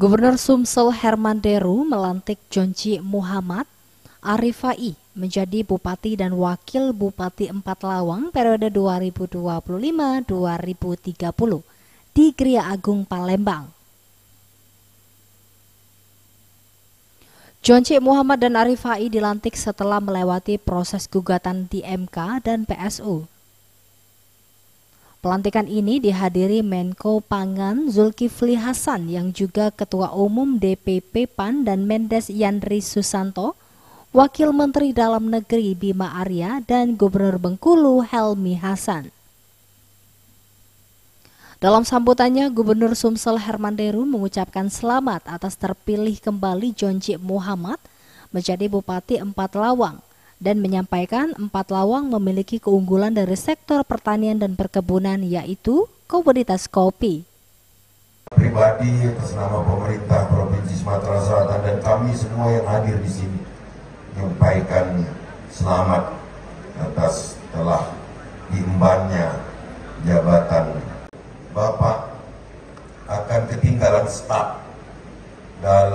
Gubernur Sumsel Herman Deru melantik Djonji Muhammad Arifai menjadi Bupati dan Wakil Bupati Empathlawang periode 2025-2030 di Gria Agung Palembang. Djonji Muhammad dan Arifai dilantik setelah melewati proses gugatan di MK dan PSU. Pelantikan ini dihadiri Menko Pangan Zulkifli Hasan yang juga Ketua Umum DPP PAN dan Mendes Yandri Susanto, Wakil Menteri Dalam Negeri Bima Arya, dan Gubernur Bengkulu Helmi Hasan. Dalam sambutannya, Gubernur Sumsel Herman Deru mengucapkan selamat atas terpilih kembali Djonji Muhammad menjadi Bupati Empathlawang dan menyampaikan Empathlawang memiliki keunggulan dari sektor pertanian dan perkebunan, yaitu komoditas kopi. Pribadi atas nama pemerintah Provinsi Sumatera Selatan dan kami semua yang hadir di sini menyampaikan selamat atas telah diembannya jabatan. Bapak akan ketinggalan start dalam